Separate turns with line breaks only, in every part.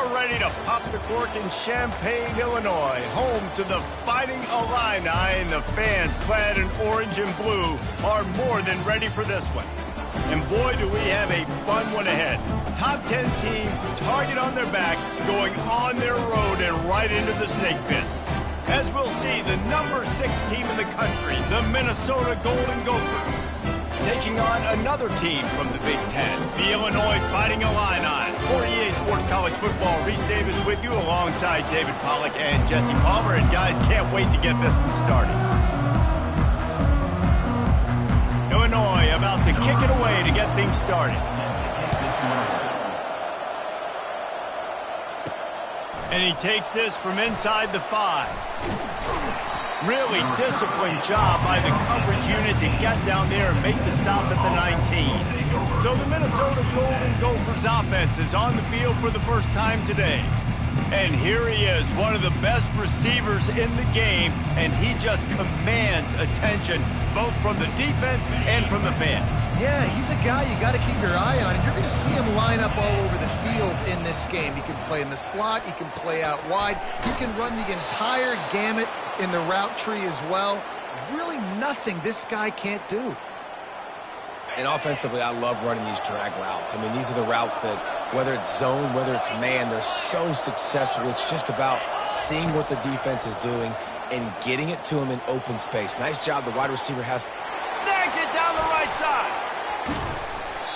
are ready to pop the cork in Champaign, Illinois, home to the Fighting Illini, and the fans clad in orange and blue are more than ready for this one. And boy, do we have a fun one ahead. Top 10 team, target on their back, going on their road and right into the snake pit. As we'll see, the number 6 team in the country, the Minnesota Golden Gophers, taking on another team from the Big Ten, the Illinois Fighting Illini. For EA Sports College Football, Reese Davis with you alongside David Pollack and Jesse Palmer. And guys, can't wait to get this one started. Illinois about to kick it away to get things started. And he takes this from inside the 5. Really disciplined job by the coverage unit to get down there and make the stop at the 19. So the Minnesota Golden Gophers offense is on the field for the first time today. And here he is, one of the best receivers in the game, and he just commands attention both from the defense and from the fans.
Yeah, he's a guy you got to keep your eye on, and you're going to see him line up all over the field in this game. He can play in the slot, he can play out wide, he can run the entire gamut in the route tree as well. Really nothing this guy can't do.
And offensively, I love running these drag routes. I mean, these are the routes that, whether it's zone, whether it's man, they're so successful. It's just about seeing what the defense is doing and getting it to him in open space. Nice job the wide receiver has.
Snags it down the right side.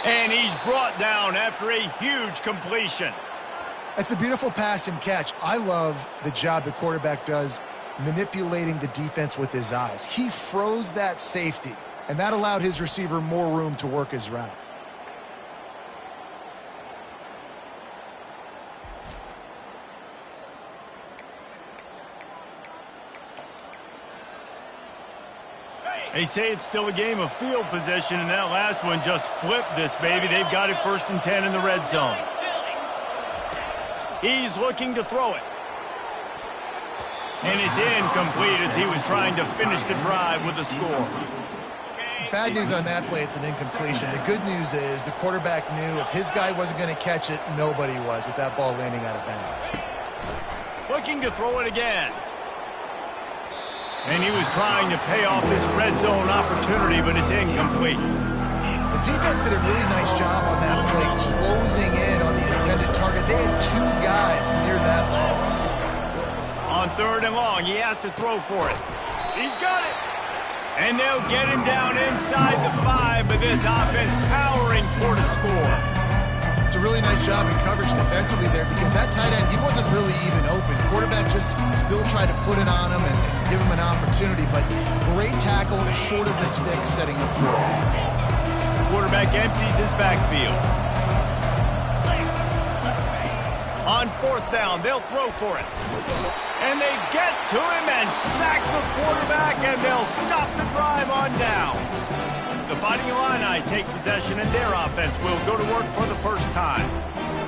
And he's brought down after a huge completion.
That's a beautiful pass and catch. I love the job the quarterback does manipulating the defense with his eyes. He froze that safety, and that allowed his receiver more room to work his route.
They say it's still a game of field position, and that last one just flipped this baby. They've got it 1st and 10 in the red zone. He's looking to throw it. And it's incomplete as he was trying to finish the drive with a score.
Bad news on that play, it's an incompletion. The good news is the quarterback knew if his guy wasn't going to catch it, nobody was with that ball landing out of bounds.
Looking to throw it again. And he was trying to pay off this red zone opportunity, but it's incomplete.
The defense did a really nice job on that play, closing in on the intended target. They had 2 guys near that ball.
On 3rd and long, he has to throw for it. He's got it. And they'll get him down inside the 5, but this offense powering toward a score.
It's a really nice job in coverage defensively there because that tight end, he wasn't really even open. Quarterback just still tried to put it on him and give him an opportunity, but great tackle short of the stick setting up for him.
Quarterback empties his backfield. On 4th down, they'll throw for it. And they get to him and sack the quarterback, and they'll stop the drive on down. The Fighting Illini take possession, and their offense will go to work for the first time.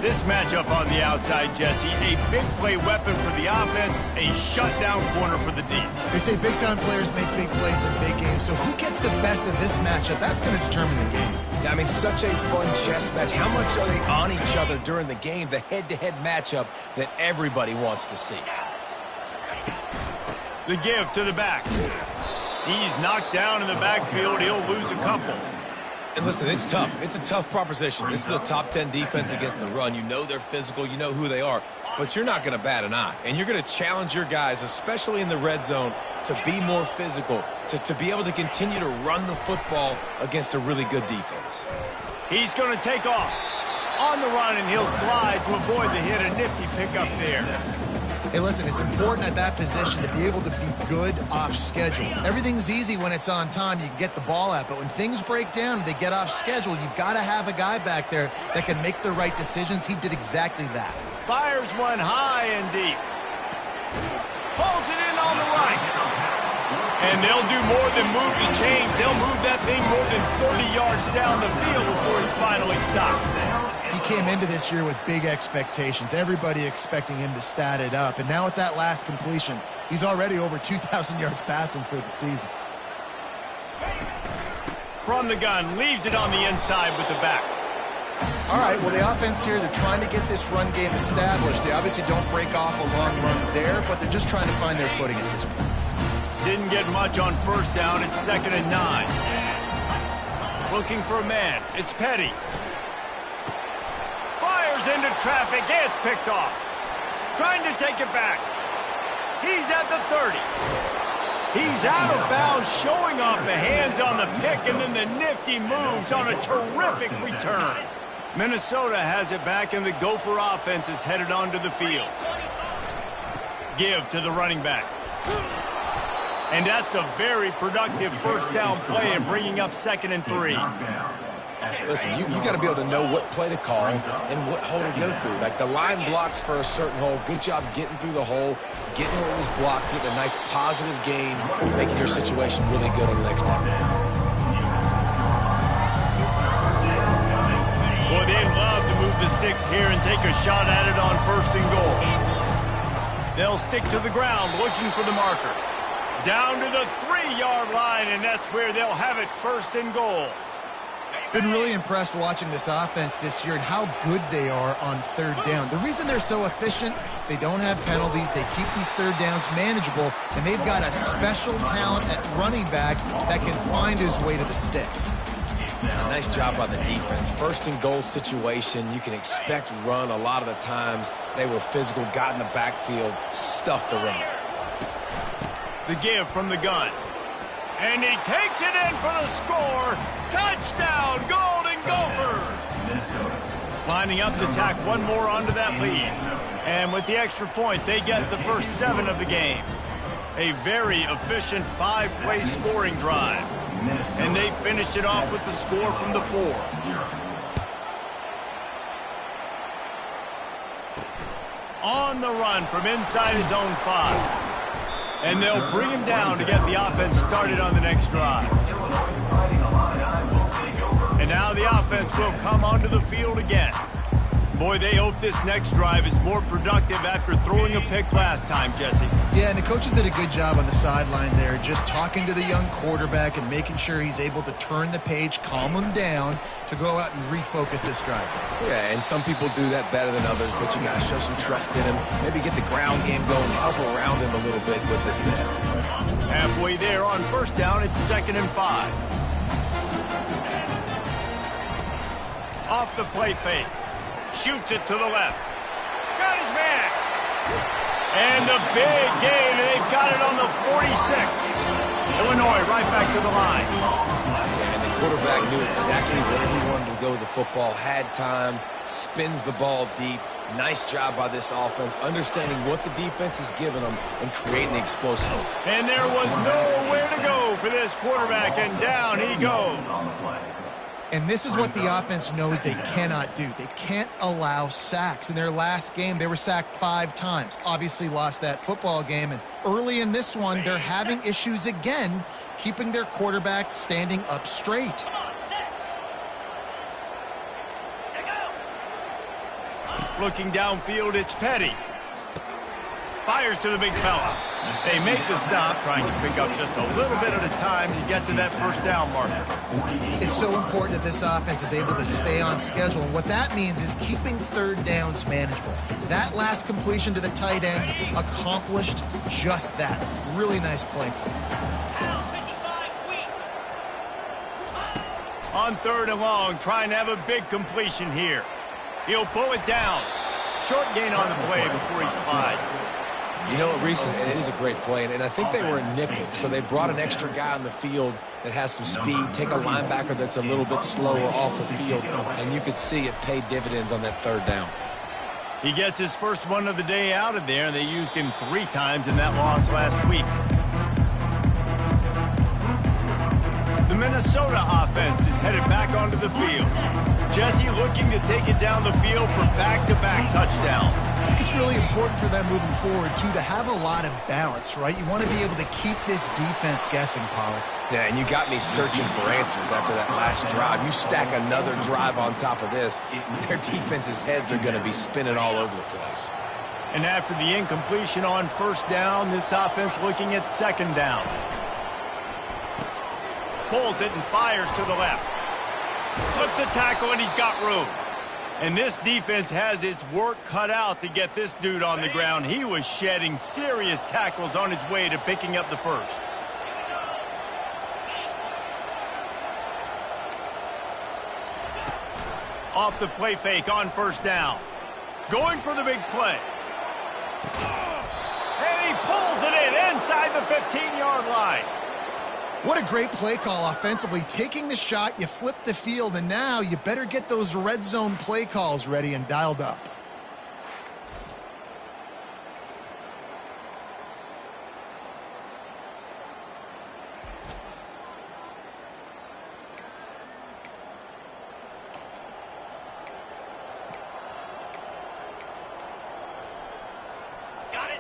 This matchup on the outside, Jesse, a big play weapon for the offense, a shutdown corner for the D.
They say big-time players make big plays in big games, so who gets the best of this matchup? That's going to determine the game.
Yeah, I mean, such a fun chess match. How much are they on each other during the game? The head-to-head matchup that everybody wants to see.
The give to the back. He's knocked down in the backfield. He'll lose a couple.
And listen, it's tough. It's a tough proposition. This is a top 10 defense against the run. You know they're physical. You know who they are. But you're not going to bat an eye. And you're going to challenge your guys, especially in the red zone, to be more physical, to be able to continue to run the football against a really good defense.
He's going to take off on the run, and he'll slide to avoid the hit. A nifty pickup there.
Hey, listen, it's important at that position to be able to be good off schedule. Everything's easy when it's on time. You can get the ball out, but when things break down, they get off schedule. You've got to have a guy back there that can make the right decisions. He did exactly that.
Fires one high and deep. Pulls it in on the right. And they'll do more than move the chains. They'll move that thing more than 30 yards down the field before it's finally stopped.
He came into this year with big expectations. Everybody expecting him to stat it up. And now with that last completion, he's already over 2,000 yards passing for the season.
From the gun, leaves it on the inside with the back.
All right, well, the offense here, they're trying to get this run game established. They obviously don't break off a long run there, but they're just trying to find their footing at this point.
Didn't get much on first down. It's 2nd and 9. Looking for a man. It's Petty. Fires into traffic. It's picked off. Trying to take it back. He's at the 30. He's out of bounds, showing off the hands on the pick, and then the nifty moves on a terrific return. Minnesota has it back, and the Gopher offense is headed onto the field. Give to the running back. And that's a very productive first down play and bringing up 2nd and 3.
Listen, you got to be able to know what play to call and what hole to go through. Like the line blocks for a certain hole. Good job getting through the hole, getting where it was blocked, getting a nice positive gain, making your situation really good on the next down.
Boy, they'd love to move the sticks here and take a shot at it on 1st and goal. They'll stick to the ground looking for the marker. Down to the 3-yard line, and that's where they'll have it, 1st and goal.
Been really impressed watching this offense this year and how good they are on 3rd down. The reason they're so efficient, they don't have penalties, they keep these 3rd downs manageable, and they've got a special talent at running back that can find his way to the sticks.
A nice job by the defense. 1st and goal situation, you can expect run a lot of the times. They were physical, got in the backfield, stuffed the run.
The give from the gun. And he takes it in for the score. Touchdown, Golden Gophers! Lining up to tack one more onto that lead. And with the extra point, they get the first 7 of the game. A very efficient 5-play scoring drive. And they finish it off with the score from the 4. On the run from inside his own 5. And they'll bring him down to get the offense started on the next drive. And now the offense will come onto the field again. Boy, they hope this next drive is more productive after throwing a pick last time, Jesse.
Yeah, and the coaches did a good job on the sideline there, just talking to the young quarterback and making sure he's able to turn the page, calm him down to go out and refocus this drive.
Yeah, and some people do that better than others, but you got to show some trust in him. Maybe get the ground game going, help around him a little bit with the system.
Halfway there on 1st down, it's 2nd and 5. Off the play fake. Shoots it to the left. Got his man. And the big gain, and they've got it on the 46. Illinois right back to the line.
And the quarterback knew exactly where he wanted to go with the football, had time, spins the ball deep. Nice job by this offense, understanding what the defense is giving them and creating explosive.
And there was nowhere to go for this quarterback, and down he goes.
And this is what the offense knows they cannot do. They can't allow sacks. In their last game, they were sacked 5 times. Obviously lost that football game. And early in this one, they're having issues again, keeping their quarterback standing up straight.
Looking downfield, it's Petty. Fires to the big fella. They make the stop, trying to pick up just a little bit at a time to get to that 1st down marker.
It's so important that this offense is able to stay on schedule. And what that means is keeping 3rd downs manageable. That last completion to the tight end accomplished just that. Really nice play.
On 3rd and long, trying to have a big completion here. He'll pull it down. Short gain on the play before he slides.
You know what, Reese, and it is a great play, and I think they were a nickel, so they brought an extra guy on the field that has some speed, take a linebacker that's a little bit slower off the field, and you could see it paid dividends on that 3rd down.
He gets his first one of the day out of there, and they used him 3 times in that loss last week. The Minnesota offense is headed back onto the field. Jesse looking to take it down the field for back-to-back touchdowns.
I think it's really important for them moving forward, too, to have a lot of balance, right? You want to be able to keep this defense guessing, Pollard.
Yeah, and you got me searching for answers after that last drive. You stack another drive on top of this, their defense's heads are going to be spinning all over the place.
And after the incompletion on 1st down, this offense looking at 2nd down. Pulls it and fires to the left. Slips a tackle, and he's got room. And this defense has its work cut out to get this dude on the ground. He was shedding serious tackles on his way to picking up the first. Off the play fake on first down. Going for the big play. And he pulls it in inside the 15-yard line.
What a great play call offensively. Taking the shot, you flip the field, and now you better get those red zone play calls ready and dialed up.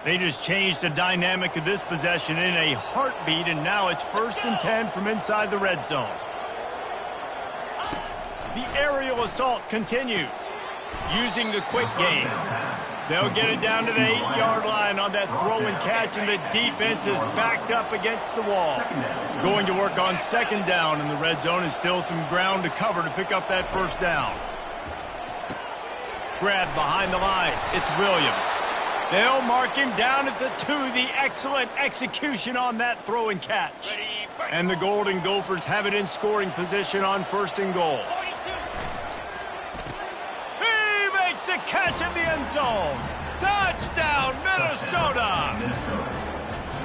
They just changed the dynamic of this possession in a heartbeat, and now it's 1st and 10 from inside the red zone. The aerial assault continues, using the quick game. They'll get it down to the 8-yard line on that throw and catch, and the defense is backed up against the wall. Going to work on 2nd down, and the red zone is still some ground to cover to pick up that 1st down. Grab behind the line. It's Williams. They'll mark him down at the 2. The excellent execution on that throw and catch. And the Golden Gophers have it in scoring position on 1st and goal. He makes the catch in the end zone. Touchdown, Minnesota!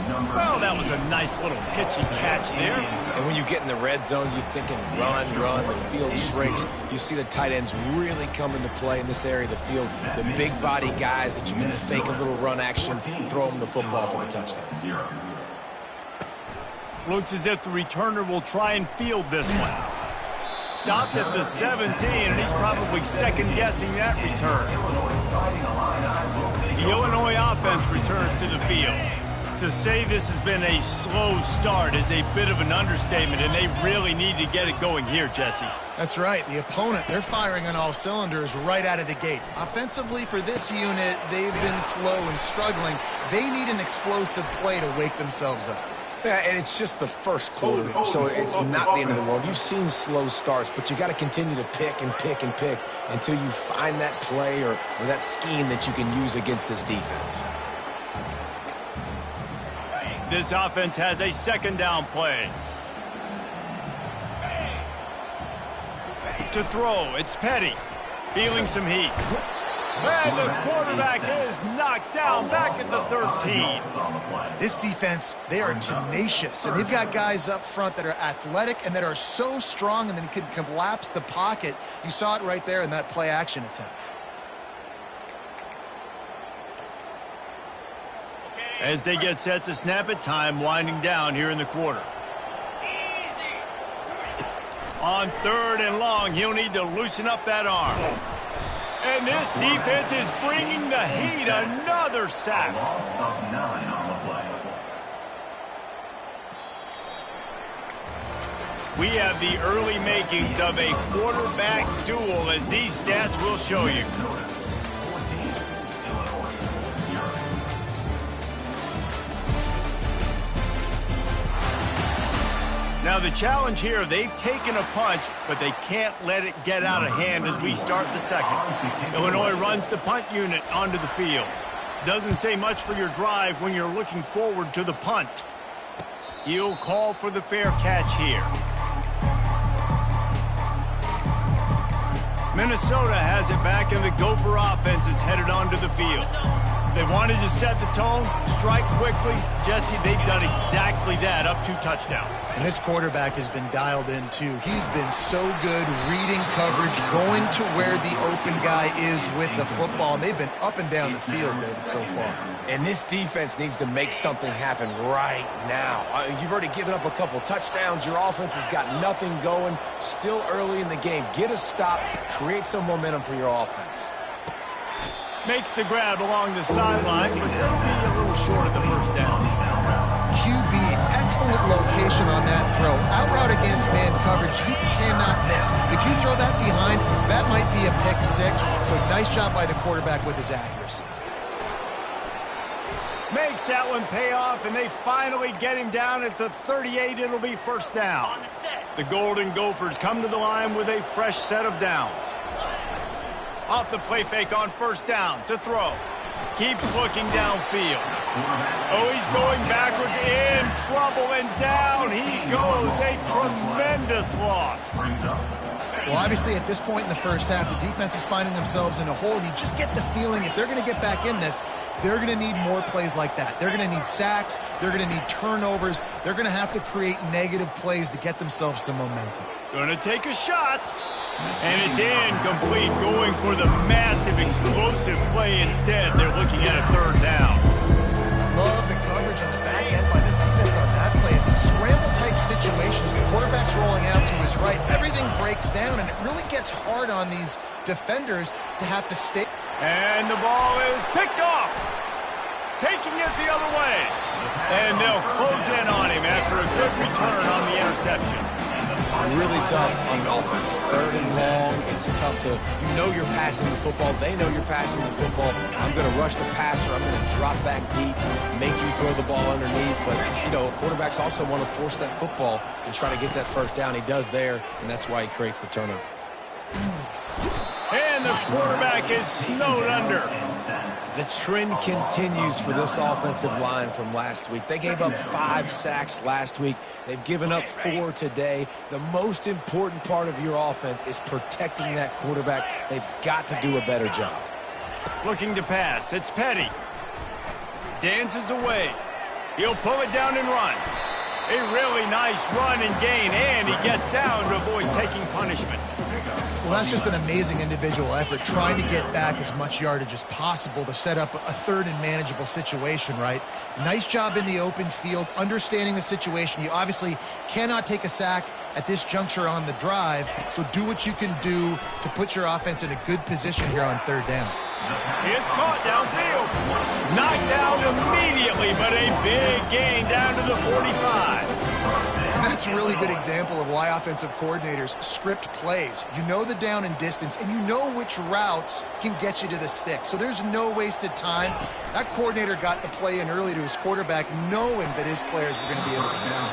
Well, that was a nice little pitchy catch there.
And when you get in the red zone, you're thinking run, the field shrinks. You see the tight ends really come into play in this area of the field. The big body guys that you can fake a little run action, throw them the football for the touchdown.
Looks as if the returner will try and field this one. Stopped at the 17, and he's probably second-guessing that return. The Illinois offense returns to the field. To say this has been a slow start is a bit of an understatement, and they really need to get it going here, Jesse.
That's right. The opponent, they're firing on all cylinders right out of the gate. Offensively, for this unit, they've been slow and struggling. They need an explosive play to wake themselves up.
Yeah, and it's just the first quarter, so it's not the end of the world. You've seen slow starts, but you got to continue to pick and pick and pick until you find that play or that scheme that you can use against this defense.
This offense has a 2nd down play. To throw, it's Petty. Feeling some heat. And the quarterback is knocked down back at the 13.
This defense, they are tenacious, and they've got guys up front that are athletic and that are so strong and then can collapse the pocket. You saw it right there in that play-action attempt.
As they get set to snap it, time winding down here in the quarter. On 3rd and long, he'll need to loosen up that arm. And this defense is bringing the heat. Another sack. We have the early makings of a quarterback duel, as these stats will show you. Now the challenge here, they've taken a punch, but they can't let it get out of hand as we start the 2nd. Illinois runs the punt unit onto the field. Doesn't say much for your drive when you're looking forward to the punt. He'll call for the fair catch here. Minnesota has it back, and the Gopher offense is headed onto the field. They wanted to set the tone, strike quickly. Jesse, they've done exactly that, up 2 touchdowns.
And this quarterback has been dialed in, too. He's been so good reading coverage, going to where the open guy is with the football. And they've been up and down the field, David, so far.
And this defense needs to make something happen right now. You've already given up a couple touchdowns. Your offense has got nothing going. Still early in the game. Get a stop. Create some momentum for your offense.
Makes the grab along the sideline, but they'll be a little short of the 1st down.
QB, excellent location on that throw. Out route against man coverage, you cannot miss. If you throw that behind, that might be a pick 6. So nice job by the quarterback with his accuracy.
Makes that one pay off, and they finally get him down at the 38. It'll be 1st down. The Golden Gophers come to the line with a fresh set of downs. Off the play fake on first down to throw. Keeps looking downfield. Oh, he's going backwards, in trouble, and down he goes. A tremendous loss.
Well, obviously, at this point in the first half, the defense is finding themselves in a hole. You just get the feeling if they're going to get back in this, they're going to need more plays like that. They're going to need sacks. They're going to need turnovers. They're going to have to create negative plays to get themselves some momentum.
Going to take a shot. And it's incomplete, going for the massive, explosive play instead. They're looking at a third down.
Love the coverage on the back end by the defense on that play. In these scramble-type situations, the quarterback's rolling out to his right. Everything breaks down, and it really gets hard on these defenders to have to stay.
And the ball is picked off. Taking it the other way. And they'll close in on him after a good return on the interception.
Really tough on offense. Third and long, it's tough to, you know you're passing the football. They know you're passing the football. I'm going to rush the passer. I'm going to drop back deep, make you throw the ball underneath. But, you know, quarterbacks also want to force that football and try to get that first down. He does there, and that's why he creates the turnover.
And the quarterback is snowed under.
The trend continues for this offensive line from last week. They gave up 5 sacks last week. They've given up 4 today. The most important part of your offense is protecting that quarterback. They've got to do a better job.
Looking to pass. It's Petty. Dances away. He'll pull it down and run. A really nice run and gain, and he gets down to avoid taking punishment.
Well, that's just an amazing individual effort, trying to get back as much yardage as possible to set up a third and manageable situation, right? Nice job in the open field, understanding the situation. You obviously cannot take a sack at this juncture on the drive, so do what you can do to put your offense in a good position here on third down.
It's caught downfield. Knocked down immediately, but a big gain down to the 45.
That's a really good example of why offensive coordinators script plays. You know the down and distance, and you know which routes can get you to the stick. So there's no wasted time. That coordinator got the play in early to his quarterback, knowing that his players were going to be able to execute.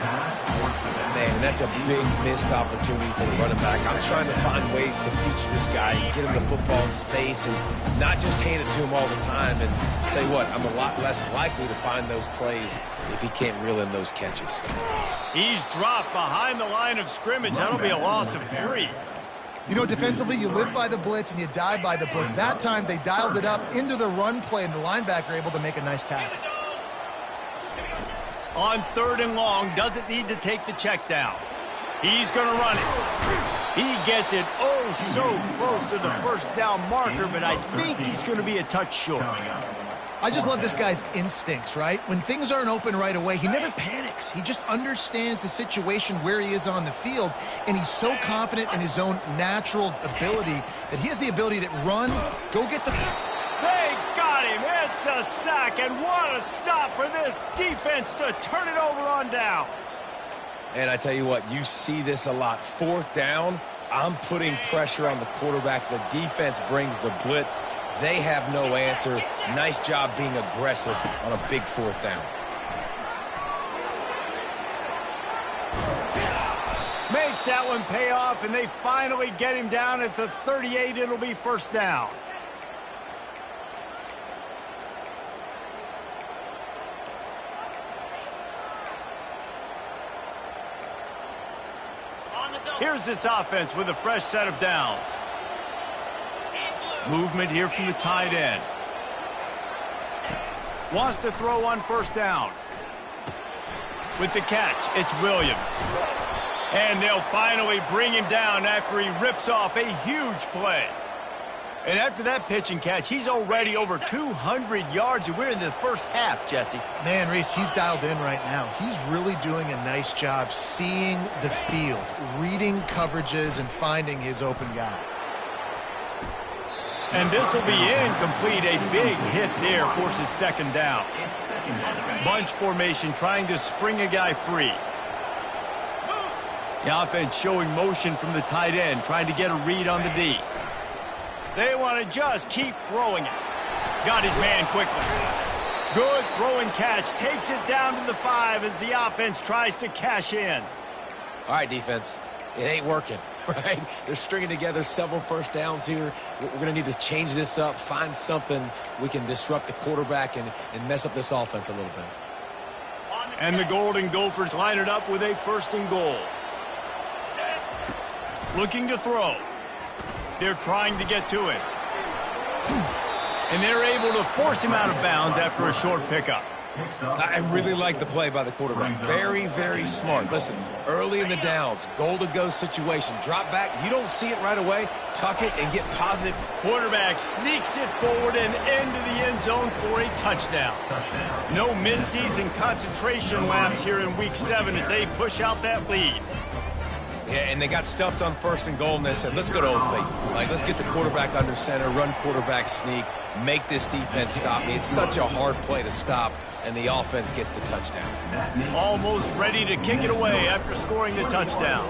Man, and that's a big missed opportunity for the running back. I'm trying to find ways to feature this guy and get him the football in space and not just hand it to him all the time. And I'll tell you what, I'm a lot less likely to find those plays if he can't reel in those catches.
He's dropped behind the line of scrimmage. That'll be a loss of 3.
You know, defensively, you live by the blitz and you die by the blitz. That time, they dialed it up into the run play, and the linebacker able to make a nice tackle.
On third and long, doesn't need to take the check down. He's going to run it. He gets it oh so close to the first down marker, but I think he's going to be a touch short.
I just love this guy's instincts, right? When things aren't open right away, he never panics. He just understands the situation where he is on the field, and he's so confident in his own natural ability that he has the ability to run, go get the...
They got him. It's a sack, and what a stop for this defense to turn it over on downs.
And I tell you what, you see this a lot. 4th down, I'm putting pressure on the quarterback. The defense brings the blitz. They have no answer. Nice job being aggressive on a big 4th down.
Makes that one pay off, and they finally get him down at the 38. It'll be first down. Here's this offense with a fresh set of downs. Movement here from the tight end. Wants to throw on first down. With the catch, it's Williams. And they'll finally bring him down after he rips off a huge play. And after that pitch and catch, he's already over 200 yards, and we're in the first half, Jesse.
Man, Reese, he's dialed in right now. He's really doing a nice job seeing the field, reading coverages, and finding his open guy.
And this will be incomplete. A big hit there forces second down. Bunch formation trying to spring a guy free. The offense showing motion from the tight end, trying to get a read on the D. They want to just keep throwing it. Got his man quickly. Good throw and catch. Takes it down to the 5 as the offense tries to cash in.
All right, defense. It ain't working. right? They're stringing together several first downs here. We're going to need to change this up, find something we can disrupt the quarterback and mess up this offense a little bit.
And the Golden Gophers line it up with a 1st and goal. Looking to throw. They're trying to get to it. And they're able to force him out of bounds after a short pickup.
I really like the play by the quarterback. Very, very smart. Listen, early in the downs, goal-to-go situation. Drop back. You don't see it right away. Tuck it and get positive.
Quarterback sneaks it forward and into the end zone for a touchdown. No mid-season concentration laps here in Week 7 as they push out that lead.
Yeah, and they got stuffed on 1st and goal, and they said, let's go to Old Faithful. Like, let's get the quarterback under center, run quarterback sneak, make this defense stop me. It's such a hard play to stop, and the offense gets the touchdown.
Almost ready to kick it away after scoring the touchdown.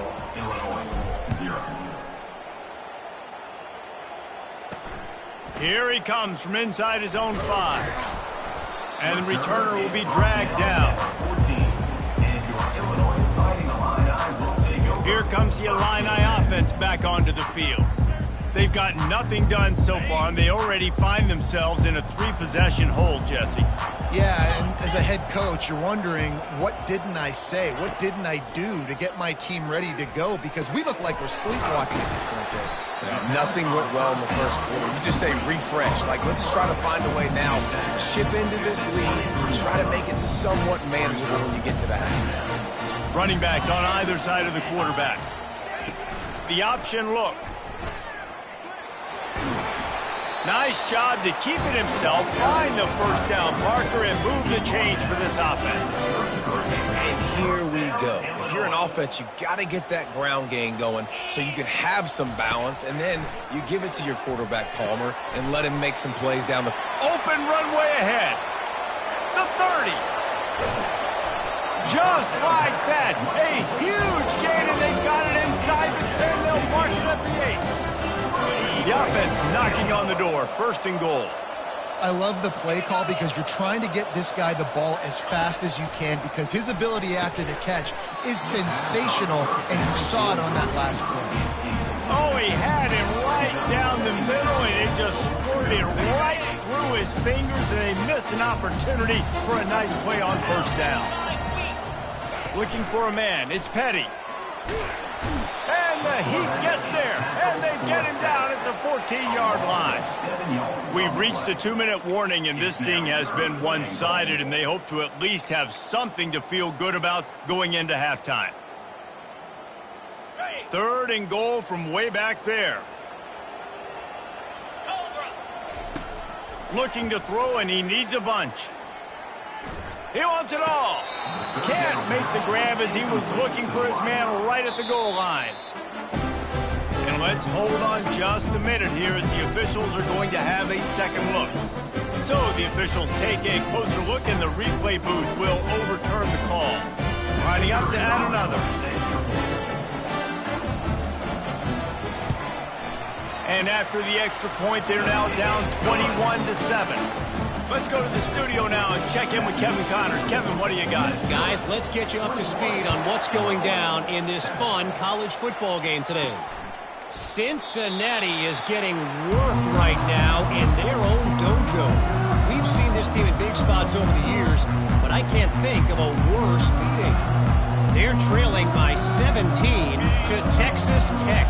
Here he comes from inside his own 5. And the returner will be dragged down. Here comes the Illini offense back onto the field. They've got nothing done so far, and they already find themselves in a 3-possession hole, Jesse.
Yeah, and as a head coach, you're wondering, what didn't I say? What didn't I do to get my team ready to go? Because we look like we're sleepwalking at this point, Dave.
Yeah, nothing went well in the 1st quarter. You just say refresh. Like, let's try to find a way now. Chip into this lead. Try to make it somewhat manageable when you get to the half.
Running backs on either side of the quarterback. The option look. Nice job to keep it himself, find the 1st down marker, and move the change for this offense.
And here we go. If you're an offense, you got to get that ground game going so you can have some balance, and then you give it to your quarterback, Palmer, and let him make some plays down the...
Open runway ahead. The 30. Just like that, a huge gain, and they got it inside the 10. They'll mark it at the 8. The offense knocking on the door, 1st and goal.
I love the play call because you're trying to get this guy the ball as fast as you can because his ability after the catch is sensational, and you saw it on that last play.
Oh, he had him right down the middle, and it just squirted right through his fingers, and they missed an opportunity for a nice play on 1st down. Looking for a man. It's Petty. And the Heat gets there. And they get him down at the 14-yard line. We've reached the 2-minute warning, and this thing has been one-sided, and they hope to at least have something to feel good about going into halftime. 3rd and goal from way back there. Looking to throw, and he needs a bunch. He wants it all. Can't make the grab as he was looking for his man right at the goal line. And let's hold on just a minute here as the officials are going to have a second look. So the officials take a closer look, and the replay booth will overturn the call. Lining up to add another. And after the extra point, they're now down 21-7. Let's go to the studio now and check in with Kevin Connors. Kevin, what do you got?
Guys, let's get you up to speed on what's going down in this fun college football game today. Cincinnati is getting worked right now in their own dojo. We've seen this team in big spots over the years, but I can't think of a worse beating. They're trailing by 17 to Texas Tech.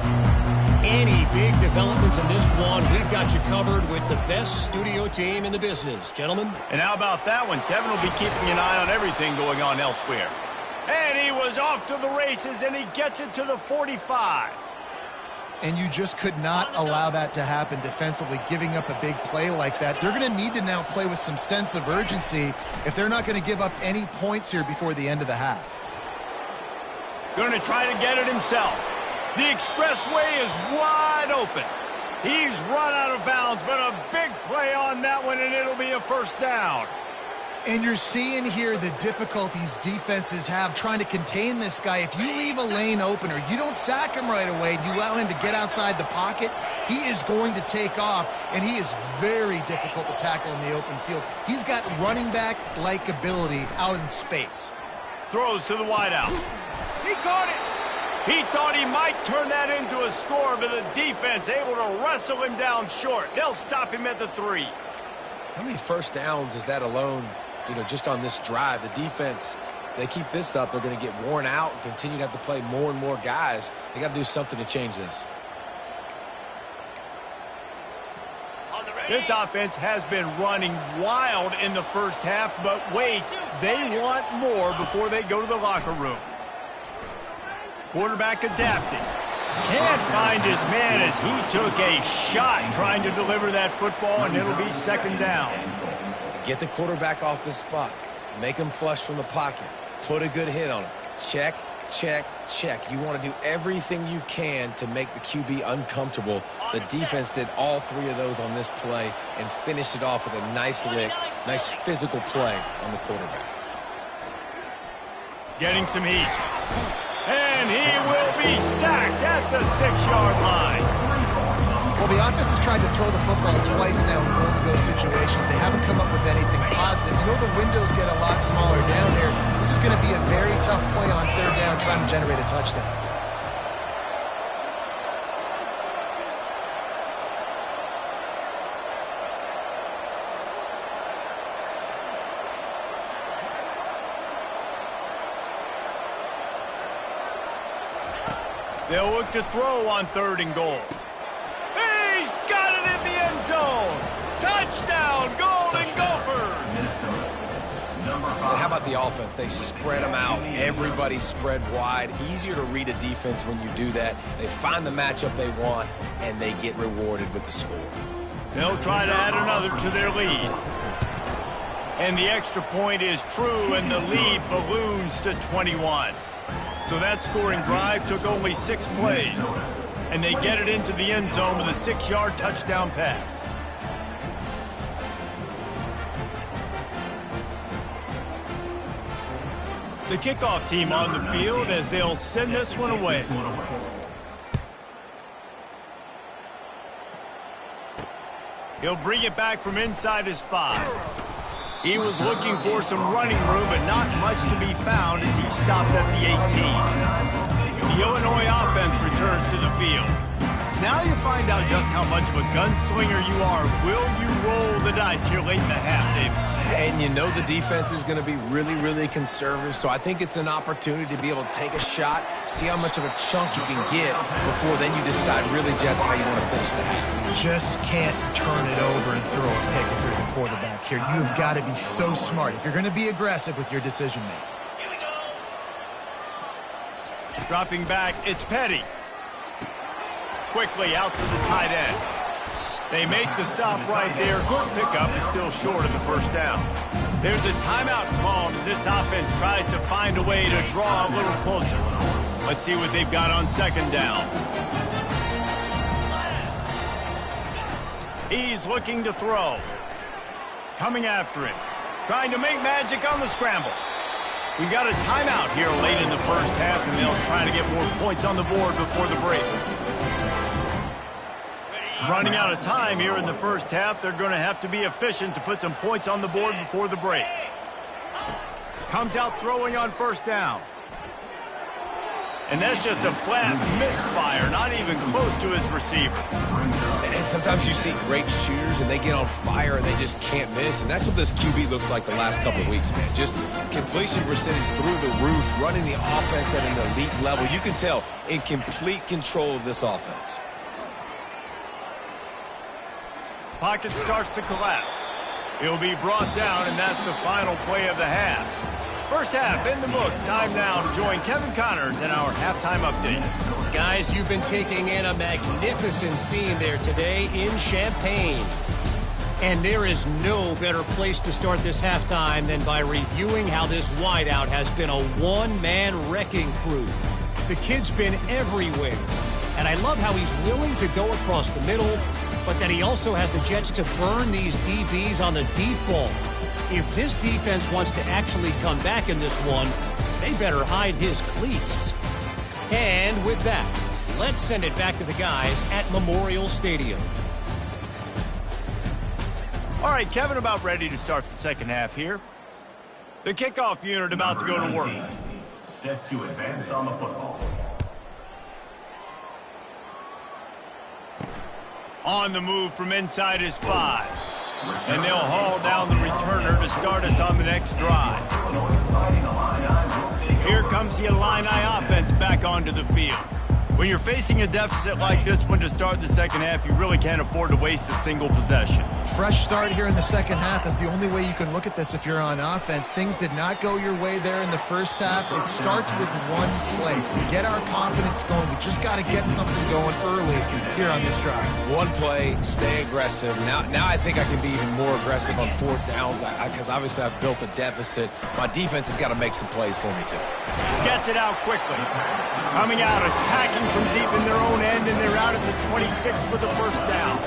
Any big developments in this one, we've got you covered with the best studio team in the business. Gentlemen.
And how about that one? Kevin will be keeping an eye on everything going on elsewhere. And he was off to the races, and he gets it to the 45.
And you just could not allow that to happen defensively, giving up a big play like that. They're going to need to now play with some sense of urgency if they're not going to give up any points here before the end of the half.
Going to try to get it himself. The expressway is wide open. He's run out of bounds, but a big play on that one, and it'll be a 1st down.
And you're seeing here the difficulties defenses have trying to contain this guy. If you leave a lane open or you don't sack him right away and you allow him to get outside the pocket, he is going to take off, and he is very difficult to tackle in the open field. He's got running back-like ability out in space.
Throws to the wideout. He caught it. He thought he might turn that into a score, but the defense able to wrestle him down short. They'll stop him at the 3.
How many first downs is that alone, just on this drive? The defense, they keep this up, they're going to get worn out and continue to have to play more and more guys. They got to do something to change this.
This offense has been running wild in the first half, but wait, they want more before they go to the locker room. Quarterback adapting. Can't find his man as he took a shot trying to deliver that football, and it'll be second down.
Get the quarterback off his spot. Make him flush from the pocket. Put a good hit on him. Check, check, check. You want to do everything you can to make the QB uncomfortable. The defense did all 3 of those on this play and finished it off with a nice lick, nice physical play on the quarterback.
Getting some heat. And he will be sacked at the 6-yard line.
Well, the offense has tried to throw the football twice now in goal-to-go situations. They haven't come up with anything positive. The windows get a lot smaller down here. This is going to be a very tough play on third down trying to generate a touchdown.
They'll look to throw on 3rd and goal. He's got it in the end zone. Touchdown, Golden Gophers.
And how about the offense? They spread them out. Everybody spread wide. Easier to read a defense when you do that. They find the matchup they want, and they get rewarded with the score.
They'll try to add another to their lead. And the extra point is true, and the lead balloons to 21. So that scoring drive took only 6 plays. And they get it into the end zone with a 6-yard touchdown pass. The kickoff team on the field as they'll send this one away. He'll bring it back from inside his 5. He was looking for some running room, but not much to be found as he stopped at the 18. The Illinois offense returns to the field. Now you find out just how much of a gunslinger you are. Will you roll the dice here late in the half, David?
And the defense is going to be really, really conservative, so I think it's an opportunity to be able to take a shot, see how much of a chunk you can get before then you decide really just how you want to finish the half.
Just can't turn it over and throw a pick if you're the quarterback here. You've got to be so smart if you're going to be aggressive with your decision-making.
Dropping back, it's Petty. Quickly out to the tight end. They make the stop right there. Good pickup, but still short of the first down. There's a timeout called as this offense tries to find a way to draw a little closer. Let's see what they've got on 2nd down. He's looking to throw. Coming after him. Trying to make magic on the scramble. We've got a timeout here late in the first half, and they'll try to get more points on the board before the break. Running out of time here in the first half. They're going to have to be efficient to put some points on the board before the break. Comes out throwing on 1st down. And that's just a flat misfire, not even close to his receiver.
And sometimes you see great shooters, and they get on fire, and they just can't miss. And that's what this QB looks like the last couple of weeks, man. Just completion percentage through the roof, running the offense at an elite level. You can tell in complete control of this offense.
Pocket starts to collapse. He'll be brought down, and that's the final play of the half. First half in the books. Time now to join Kevin Connors in our halftime update.
Guys, you've been taking in a magnificent scene there today in Champaign. And there is no better place to start this halftime than by reviewing how this wideout has been a one-man wrecking crew. The kid's been everywhere. And I love how he's willing to go across the middle, but that he also has the jets to burn these DBs on the deep ball. If this defense wants to actually come back in this one, they better hide his cleats. And with that, let's send it back to the guys at Memorial Stadium.
All right, Kevin, about ready to start the second half here. The kickoff unit about to go to work.
Set to advance on the football.
On the move from inside his 5. And they'll haul down the returner to start us on the next drive. Here comes the Illini offense back onto the field. When you're facing a deficit like this one to start the second half, you really can't afford to waste a single possession.
Fresh start here in the second half. That's the only way you can look at this if you're on offense. Things did not go your way there in the first half. It starts with one play. To get our confidence going, we just got to get something going early here on this drive. One play, stay aggressive. Now I think I can be even more aggressive on fourth downs because obviously I've built a deficit. My defense has got to make some plays for me too.
Gets it out quickly. Coming out, attacking from deep in their own end, and they're out at the 26 for the first down.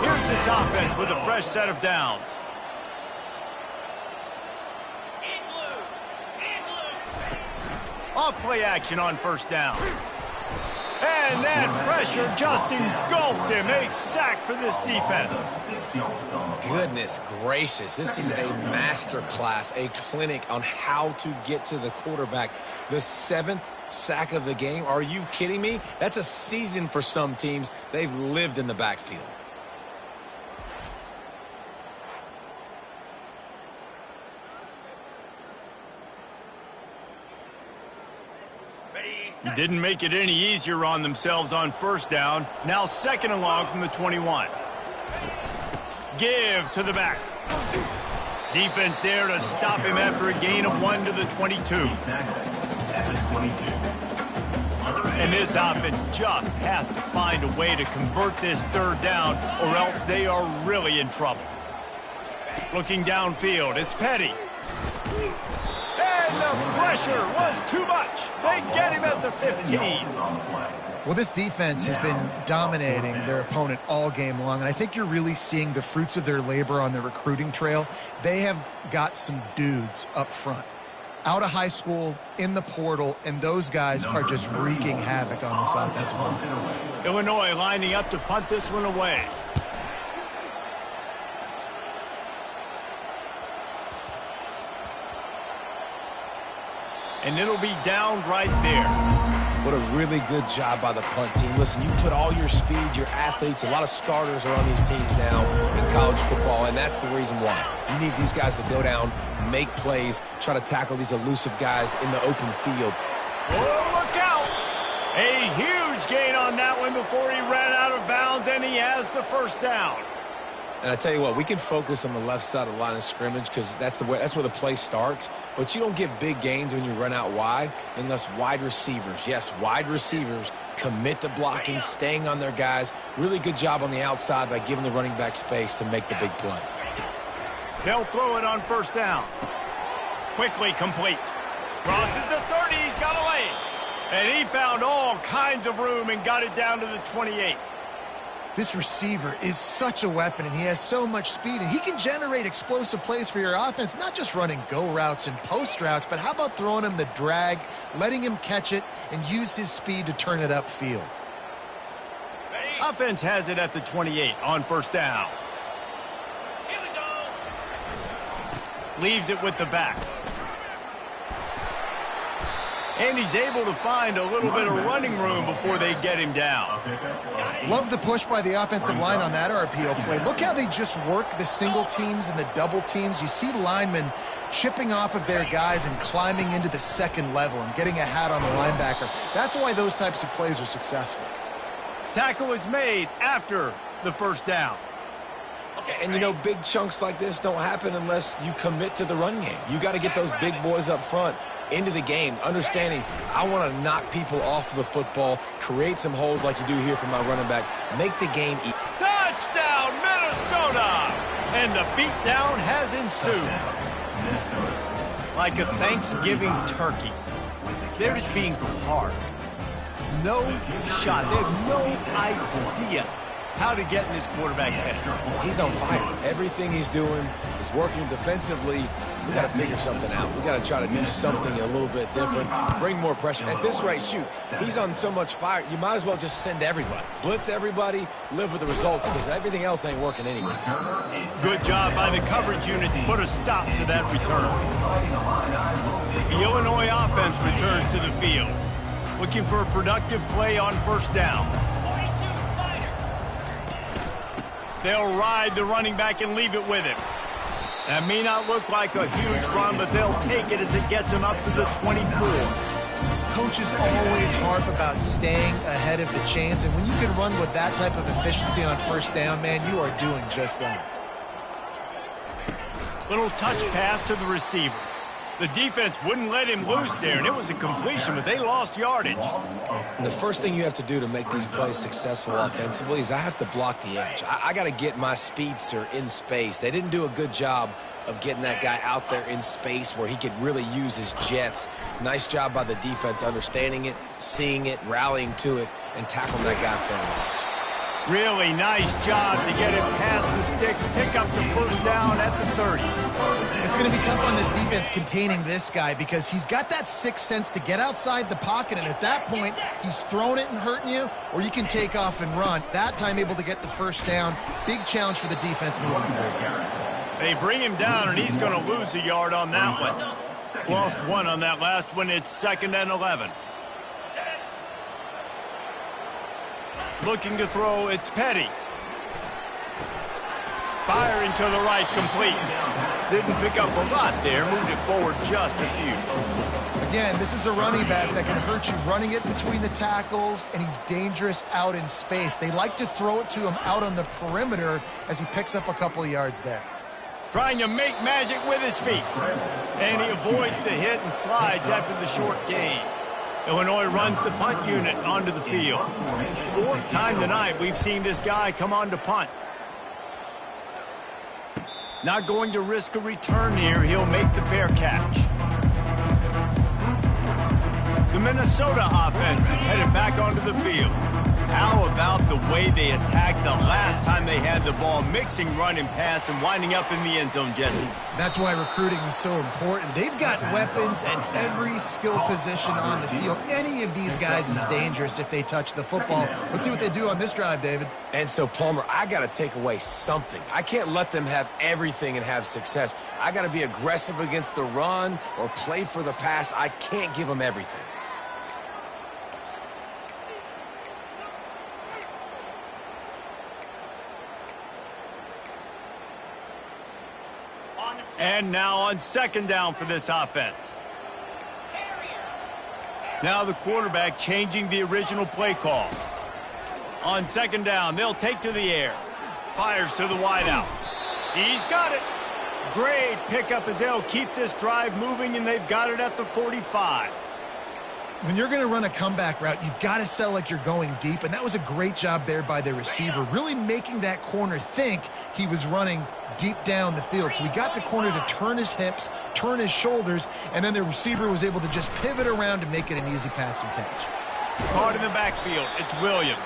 Here's this offense with a fresh set of downs. Off play action on first down. And that pressure just engulfed him. A sack for this defense.
Goodness gracious. This is a master class, a clinic on how to get to the quarterback. The 7th sack of the game. Are you kidding me? That's a season for some teams. They've lived in the backfield.
Didn't make it any easier on themselves on first down. Now second and long from the 21. Give to the back. Defense there to stop him after a gain of 1 to the 22. And this offense just has to find a way to convert this third down, or else they are really in trouble. Looking downfield, it's Petty. And the pressure was too much. They get him at the 15.
Well, this defense has been dominating their opponent all game long, and I think you're really seeing the fruits of their labor on the recruiting trail. They have got some dudes up front, out of high school, in the portal, and those guys are just wreaking havoc on this offensive line.
Illinois lining up to punt this one away. And it'll be down right there.
What a really good job by the punt team. Listen, you put all your speed, your athletes, a lot of starters are on these teams now in college football, and that's the reason why. You need these guys to go down, make plays, try to tackle these elusive guys in the open field.
Oh, look out! A huge gain on that one before he ran out of bounds, and he has the first down.
And I tell you what, we can focus on the left side of the line of scrimmage because that's where the play starts. But you don't get big gains when you run out wide unless wide receivers, yes, wide receivers, commit to blocking, staying on their guys. Really good job on the outside by giving the running back space to make the big play.
They'll throw it on first down. Quickly complete. Crosses the 30, he's got a lane. And he found all kinds of room and got it down to the 28.
This receiver is such a weapon, and he has so much speed, and he can generate explosive plays for your offense, not just running go routes and post routes, but how about throwing him the drag, letting him catch it, and use his speed to turn it upfield.
Offense has it at the 28 on first down. Here we go. Leaves it with the back. And he's able to find a little bit of running room before they get him down.
Love the push by the offensive line on that RPO play. Look how they just work the single teams and the double teams. You see linemen chipping off of their guys and climbing into the second level and getting a hat on the linebacker. That's why those types of plays are successful.
Tackle is made after the first down.
And, you know, big chunks like this don't happen unless you commit to the run game. You got to get those big boys up front into the game, understanding I want to knock people off the football, create some holes like you do here for my running back, make the game easy.
Touchdown, Minnesota! And the beatdown has ensued. Like a Thanksgiving turkey. They're just being carved. No shot. They have no idea how to get in his quarterback's head.
He's on fire. Everything he's doing is working defensively. We got to figure something out. We got to try to do something a little bit different, bring more pressure. At this rate, shoot, he's on so much fire, you might as well just send everybody. Blitz everybody, live with the results, because everything else ain't working anyway.
Good job by the coverage unit to put a stop to that return. The Illinois offense returns to the field, looking for a productive play on first down. They'll ride the running back and leave it with him. That may not look like a huge run, but they'll take it as it gets them up to the 24.
Coaches always harp about staying ahead of the chains, and when you can run with that type of efficiency on first down, man, you are doing just that.
Little touch pass to the receiver. The defense wouldn't let him loose there, and it was a completion, but they lost yardage.
The first thing you have to do to make these plays successful offensively is I have to block the edge. I got to get my speedster in space. They didn't do a good job of getting that guy out there in space where he could really use his jets. Nice job by the defense understanding it, seeing it, rallying to it, and tackling that guy in front of us.
Really nice job to get it past the sticks, pick up the first down at the 30.
It's going to be tough on this defense containing this guy because he's got that sixth sense to get outside the pocket, and at that point, he's throwing it and hurting you, or you can take off and run. That time able to get the first down. Big challenge for the defense moving forward.
They bring him down, and he's going to lose a yard on that one. Lost one on that last one. It's 2nd and 11. Looking to throw, it's Petty. Firing to the right, complete. Didn't pick up a lot there, moved it forward just a few.
Again, this is a running back that can hurt you running it between the tackles, and he's dangerous out in space. They like to throw it to him out on the perimeter as he picks up a couple of yards there.
Trying to make magic with his feet. And he avoids the hit and slides after the short gain. Illinois runs the punt unit onto the field. 4th time tonight we've seen this guy come on to punt. Not going to risk a return here. He'll make the fair catch. The Minnesota offense is headed back onto the field. How about the way they attacked the last time they had the ball, mixing run and pass and winding up in the end zone, Jesse?
That's why recruiting is so important. They've got weapons at every skill position on the field. Any of these guys is dangerous if they touch the football. Let's see what they do on this drive, David.
And so, Palmer, I got to take away something. I can't let them have everything and have success. I got to be aggressive against the run or play for the pass. I can't give them everything.
And now on 2nd down for this offense. Now the quarterback changing the original play call. On 2nd down, they'll take to the air. Fires to the wideout. He's got it. Great pickup as they'll keep this drive moving, and they've got it at the 45.
When you're going to run a comeback route, you've got to sell like you're going deep, and that was a great job there by the receiver, really making that corner think he was running deep down the field. So he got the corner to turn his hips, turn his shoulders, and then the receiver was able to just pivot around to make it an easy pass and catch.
Caught in the backfield, it's Williams.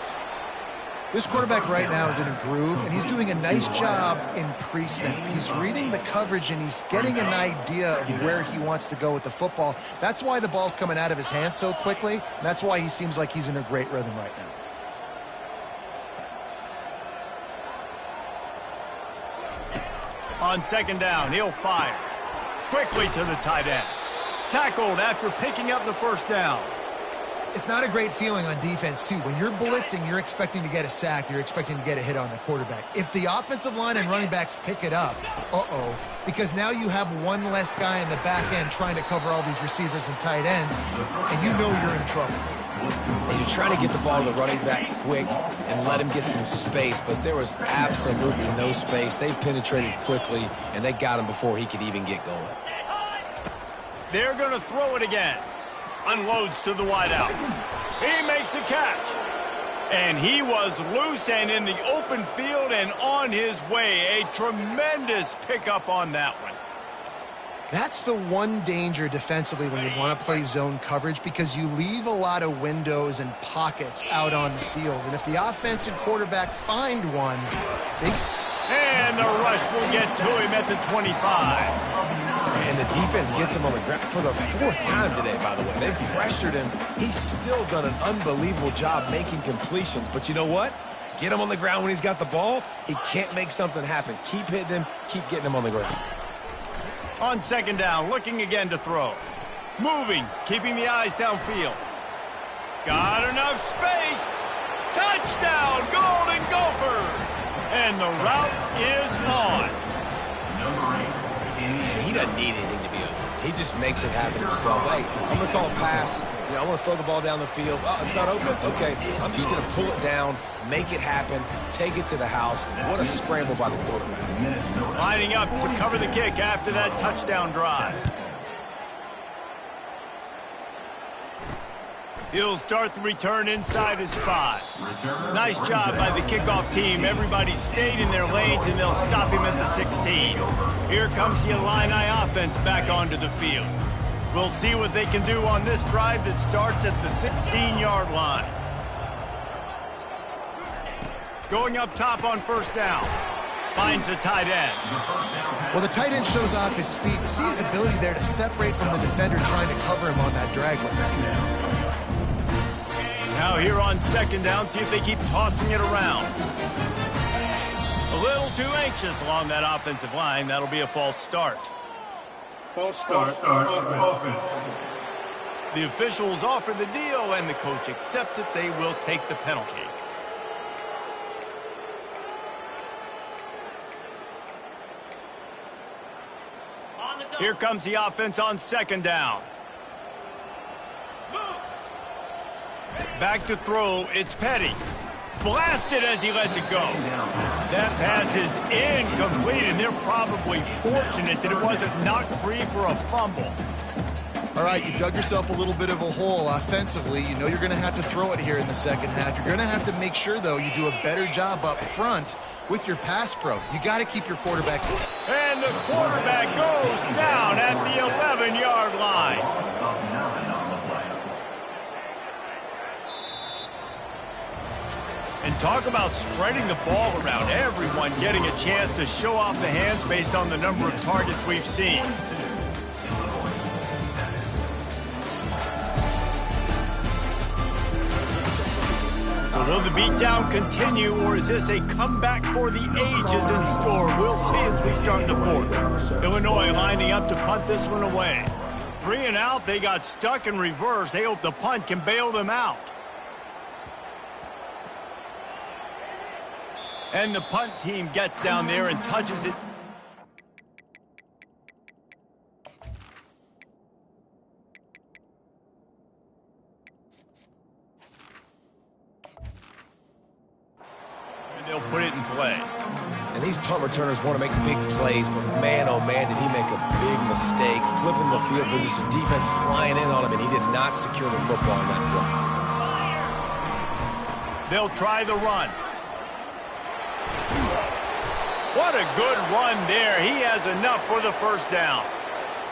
This quarterback right now is in a groove, and he's doing a nice job in pre-snap. He's reading the coverage, and he's getting an idea of where he wants to go with the football. That's why the ball's coming out of his hands so quickly, and that's why he seems like he's in a great rhythm right now.
On 2nd down, he'll fire. Quickly to the tight end. Tackled after picking up the first down.
It's not a great feeling on defense, too. When you're blitzing, you're expecting to get a sack. You're expecting to get a hit on the quarterback. If the offensive line and running backs pick it up, because now you have one less guy in the back end trying to cover all these receivers and tight ends, and you know you're in trouble.
And you're trying to get the ball to the running back quick and let him get some space, but there was absolutely no space. They penetrated quickly, and they got him before he could even get going.
They're going to throw it again. Unloads to the wideout. He makes a catch. And he was loose and in the open field and on his way. A tremendous pickup on that one.
That's the one danger defensively when you want to play zone coverage, because you leave a lot of windows and pockets out on the field. And if the offense and quarterback find one,
And the rush will get to him at the 25.
And the defense gets him on the ground for the 4th time today, by the way. They've pressured him. He's still done an unbelievable job making completions. But you know what? Get him on the ground when he's got the ball. He can't make something happen. Keep hitting him. Keep getting him on the ground.
On 2nd down, looking again to throw. Moving, keeping the eyes downfield. Got enough space. Touchdown, Golden Gophers! And the route is on.
He doesn't need anything to be open. He just makes it happen himself. Hey, I'm going to call a pass. I want to throw the ball down the field. Oh, it's not open. Okay, I'm just going to pull it down, make it happen, take it to the house. What a scramble by the quarterback.
Lining up to cover the kick after that touchdown drive. He'll start the return inside his 5. Nice job by the kickoff team. Everybody stayed in their lanes, and they'll stop him at the 16. Here comes the Illini offense back onto the field. We'll see what they can do on this drive that starts at the 16-yard line. Going up top on first down. Finds the tight end.
Well, the tight end shows off his speed. You see his ability there to separate from the defender trying to cover him on that drag route.
Now here on second down, see if they keep tossing it around. A little too anxious along that offensive line. That'll be a false start.
False start. Offense.
The officials offer the deal, and the coach accepts it. They will take the penalty. Here comes the offense on second down. Back to throw, it's Petty. Blasted as he lets it go. That pass is incomplete, and they're probably fortunate that it wasn't knocked free for a fumble.
All right, you dug yourself a little bit of a hole offensively. You know you're going to have to throw it here in the second half. You're going to have to make sure, though, you do a better job up front with your pass pro. You got to keep your quarterbacks.
And the quarterback goes down at the 11-yard line. And talk about spreading the ball around. Everyone getting a chance to show off the hands based on the number of targets we've seen. So will the beatdown continue, or is this a comeback for the ages in store? We'll see as we start the fourth. Illinois lining up to punt this one away. 3 and out, they got stuck in reverse. They hope the punt can bail them out. And the punt team gets down there and touches it. And they'll put it in play.
And these punt returners want to make big plays, but man, oh man, did he make a big mistake. Flipping the field position, defense flying in on him, and he did not secure the football on that play.
They'll try the run. What a good run there. He has enough for the first down.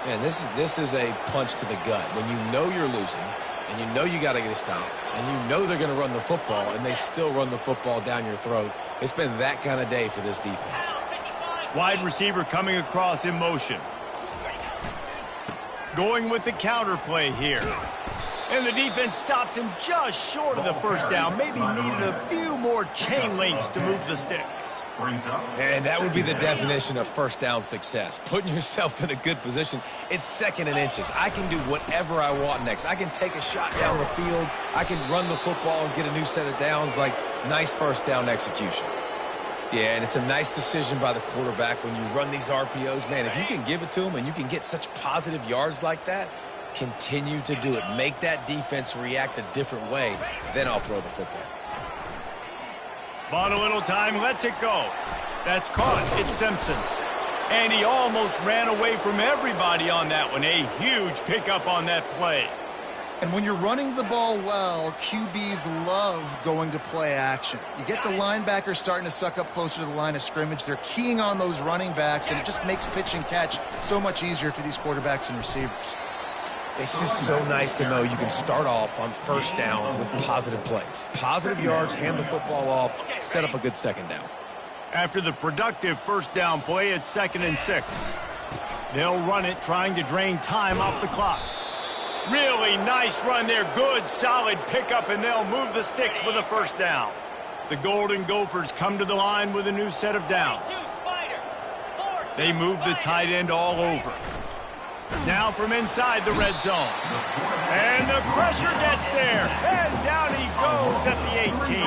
Man, this is a punch to the gut. When you know you're losing, and you know you got to get a stop, and you know they're going to run the football, and they still run the football down your throat. It's been that kind of day for this defense.
Wide receiver coming across in motion. Going with the counter play here. And the defense stops him just short of the first down. Maybe needed a few more chain links to move the sticks.
And that would be the definition of first down success. Putting yourself in a good position. It's second and inches. I can do whatever I want next. I can take a shot down the field. I can run the football and get a new set of downs. Like, nice first down execution. Yeah, and it's a nice decision by the quarterback when you run these RPOs. Man, if you can give it to them and you can get such positive yards like that, continue to do it. Make that defense react a different way. Then I'll throw the football.
Bought a little time, lets it go. That's caught. It's Simpson. And he almost ran away from everybody on that one. A huge pickup on that play.
And when you're running the ball well, QBs love going to play action. You get the linebackers starting to suck up closer to the line of scrimmage. They're keying on those running backs, and it just makes pitch and catch so much easier for these quarterbacks and receivers.
It's just so nice to know you can start off on first down with positive plays. Positive yards, hand the football off, set up a good second down.
After the productive first down play, it's 2nd and 6. They'll run it, trying to drain time off the clock. Really nice run there. Good, solid pickup, and they'll move the sticks with a first down. The Golden Gophers come to the line with a new set of downs. They move the tight end all over. Now from inside the red zone. And the pressure gets there. And down he goes at the 18.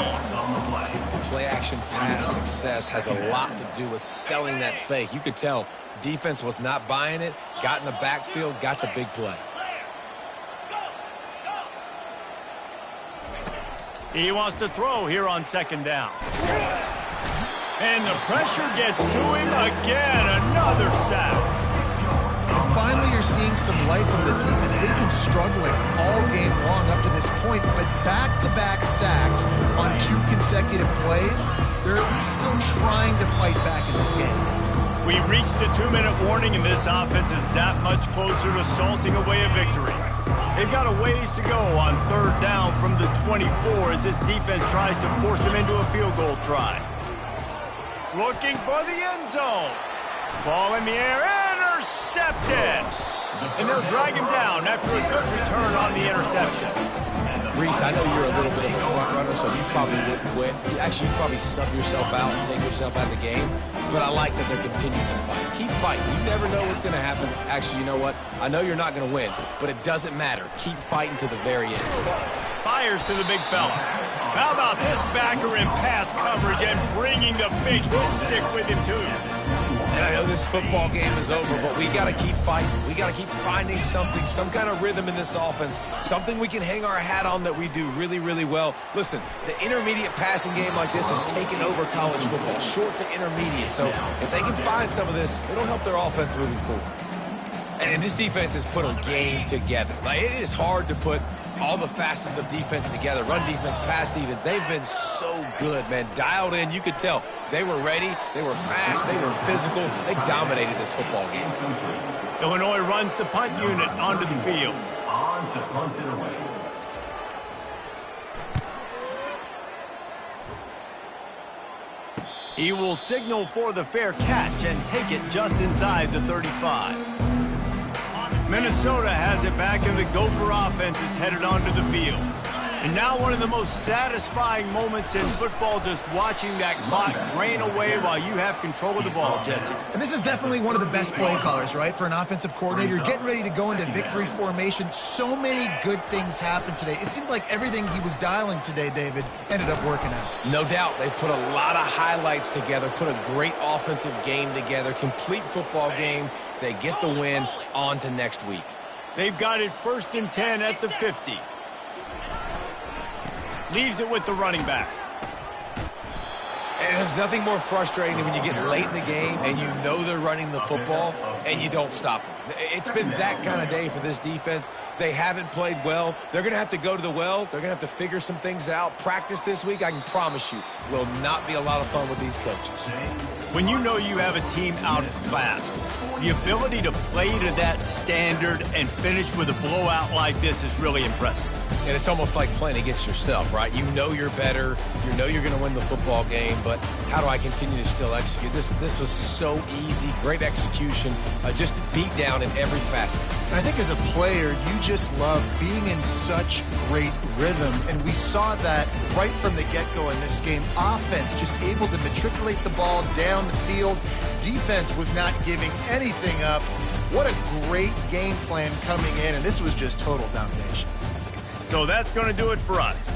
play-action pass success has a lot to do with selling that fake. You could tell defense was not buying it, got in the backfield, got the big play.
He wants to throw here on second down. And the pressure gets to him again. Another sack.
And finally, you're seeing some life from the defense. They've been struggling all game long up to this point, but back-to-back sacks on 2 consecutive plays, they're at least still trying to fight back in this game.
We've reached the 2-minute warning, and this offense is that much closer to salting away a victory. They've got a ways to go on third down from the 24 as this defense tries to force them into a field goal try. Looking for the end zone. Ball in the air, intercepted. And they'll drag him down after a good return on the interception.
Reese, I know you're a little bit of a front runner, so you probably wouldn't quit. Actually, you'd probably sub yourself out and take yourself out of the game. But I like that they're continuing to fight. Keep fighting. You never know what's going to happen. Actually, you know what? I know you're not going to win, but it doesn't matter. Keep fighting to the very end.
Fires to the big fella. How about this backer in pass coverage and bringing the big hit stick with him, too?
And I know this football game is over, but we got to keep fighting. We got to keep finding something, some kind of rhythm in this offense, something we can hang our hat on that we do really, really well. Listen, the intermediate passing game like this has taken over college football, short to intermediate. So if they can find some of this, it'll help their offense moving forward. And this defense has put a game together. Like, it is hard to put all the facets of defense together. Run defense, pass defense. They've been so good, man. Dialed in. You could tell they were ready. They were fast. They were physical. They dominated this football game.
Illinois runs the punt unit onto the field.
On to punt it away.
He will signal for the fair catch and take it just inside the 35. Minnesota has it back, and the Gopher offense is headed onto the field. And now one of the most satisfying moments in football, just watching that clock drain away while you have control of the ball, Jesse.
And this is definitely one of the best play callers, right, for an offensive coordinator. You're getting ready to go into victory formation. So many good things happened today. It seemed like everything he was dialing today, David, ended up working out.
No doubt. They've put a lot of highlights together, put a great offensive game together, complete football game. They get the win. On to next week.
They've got it 1st and 10 at the 50. Leaves it with the running back.
And there's nothing more frustrating than when you get late in the game and you know they're running the football and you don't stop them. It's been that kind of day for this defense. They haven't played well. They're going to have to go to the well. They're going to have to figure some things out. Practice this week, I can promise you, will not be a lot of fun with these coaches.
When you know you have a team outclassed, the ability to play to that standard and finish with a blowout like this is really impressive.
And it's almost like playing against yourself, right? You know you're better. You know you're going to win the football game, but how do I continue to still execute? This was so easy. Great execution. Just beat down in every facet.
And I think as a player, you just love being in such great rhythm. And we saw that right from the get-go in this game. Offense just able to matriculate the ball down the field. Defense was not giving anything up. What a great game plan coming in, and this was just total domination.
So that's going to do it for us.